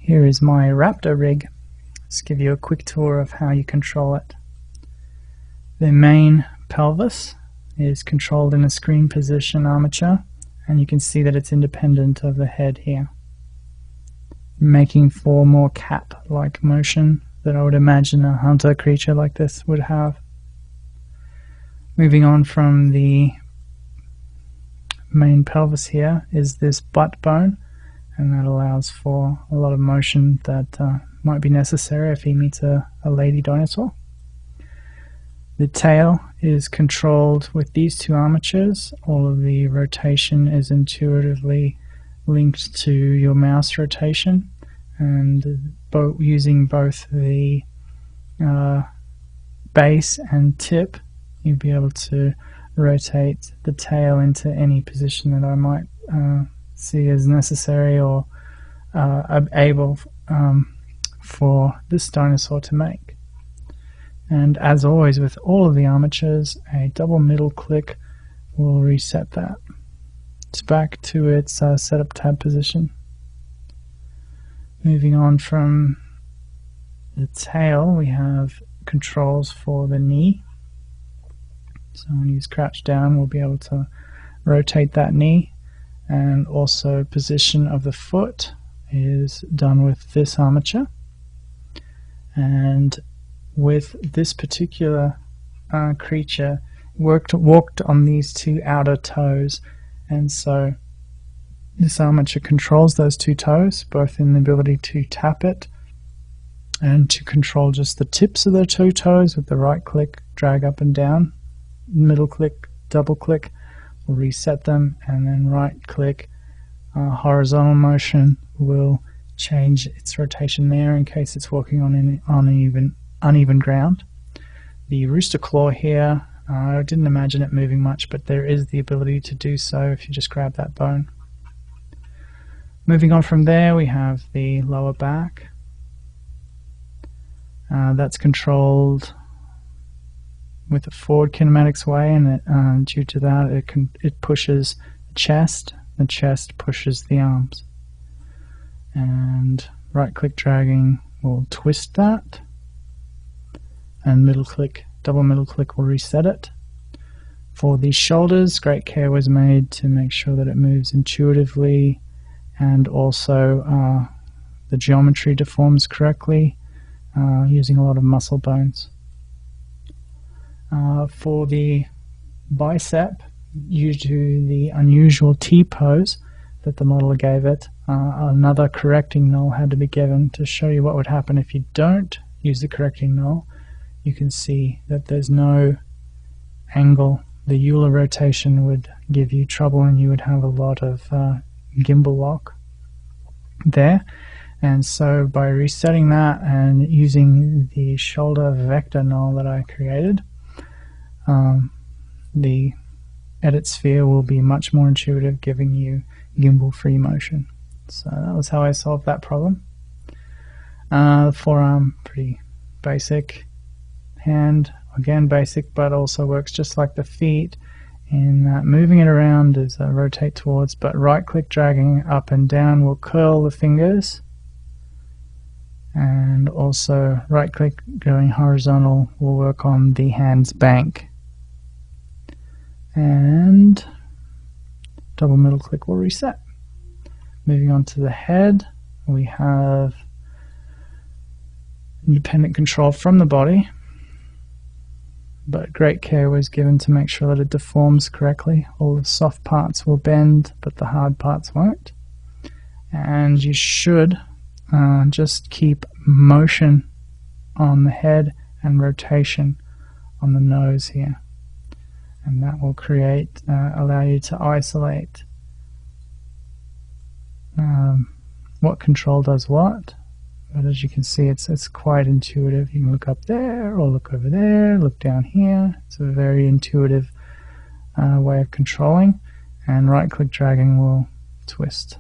Here is my Raptor rig. Let's give you a quick tour of how you control it. The main pelvis is controlled in a screen position armature, and you can see that it's independent of the head here, making for more cat-like motion that I would imagine a hunter creature like this would have. Moving on from the main pelvis here is this butt bone, and that allows for a lot of motion that might be necessary if he meets a lady dinosaur. The tail is controlled with these two armatures. All of the rotation is intuitively linked to your mouse rotation, and using both the base and tip, you'll be able to rotate the tail into any position that I might see as necessary or able for this dinosaur to make. And as always with all of the armatures, a double middle click will reset that. It's back to its setup tab position. Moving on from the tail, we have controls for the knee. So when you crouch down, we'll be able to rotate that knee, and also position of the foot is done with this armature. And with this particular creature, walked on these two outer toes, and so this armature controls those two toes, both in the ability to tap it and to control just the tips of the two toes with the right click, drag up and down, middle click, double click will reset them, and then right click, horizontal motion will change its rotation there in case it's walking on uneven ground. The rooster claw here, I didn't imagine it moving much, but there is the ability to do so if you just grab that bone. Moving on from there, we have the lower back. That's controlled with a forward kinematics way, and due to that it pushes the chest pushes the arms. And right click dragging will twist that, and middle click, double middle click will reset it. For the shoulders, great care was made to make sure that it moves intuitively, and also the geometry deforms correctly, using a lot of muscle bones. For the bicep, due to the unusual T-pose that the modeler gave it, another correcting null had to be given to show you what would happen if you don't use the correcting null. You can see that there's no angle. The Euler rotation would give you trouble, and you would have a lot of gimbal lock there. And so by resetting that and using the shoulder vector null that I created, the edit sphere will be much more intuitive, giving you gimbal free motion. So that was how I solved that problem. The forearm, pretty basic. Hand, again basic, but also works just like the feet in that moving it around is rotate towards, but right click dragging up and down will curl the fingers, and also right click going horizontal will work on the hand's bank, and double middle click will reset. Moving on to the head, we have independent control from the body, but great care was given to make sure that it deforms correctly. All the soft parts will bend, but the hard parts won't. And you should just keep motion on the head and rotation on the nose here, and that will create, allow you to isolate what control does what. But as you can see, it's quite intuitive. You can look up there, or look over there, look down here. It's a very intuitive way of controlling, and right click dragging will twist.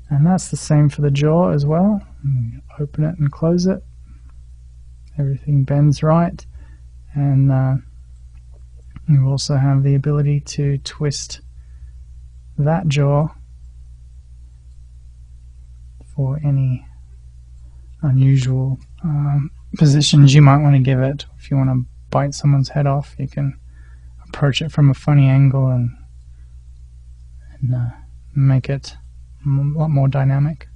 And that's the same for the jaw as well. Open it and close it. Everything bends right, and you also have the ability to twist that jaw or any unusual positions you might want to give it. If you want to bite someone's head off, you can approach it from a funny angle and make it a lot more dynamic.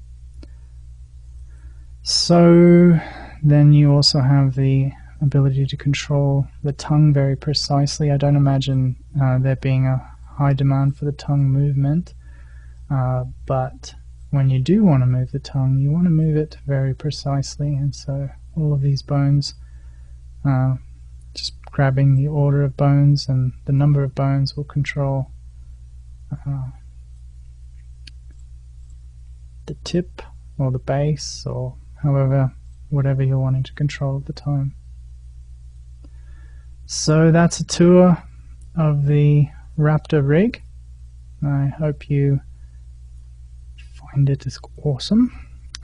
So then you also have the ability to control the tongue very precisely. I don't imagine there being a high demand for the tongue movement, but when you do want to move the tongue, you want to move it very precisely, and so all of these bones, just grabbing the order of bones and the number of bones will control the tip or the base, or whatever you're wanting to control at the time. So that's a tour of the Raptor rig. I hope you find it is awesome.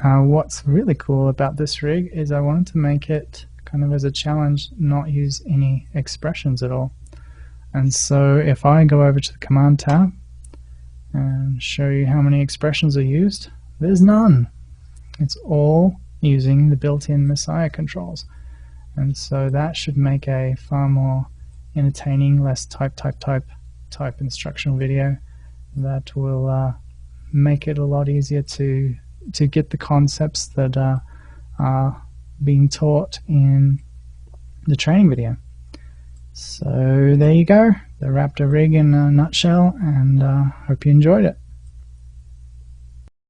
What's really cool about this rig is I wanted to make it kind of as a challenge, not use any expressions at all. And so if I go over to the command tab and show you how many expressions are used, there's none. It's all using the built-in Messiah controls. And so that should make a far more entertaining, less type instructional video that will make it a lot easier to get the concepts that are being taught in the training video. So there you go, the Raptor rig in a nutshell, and hope you enjoyed it.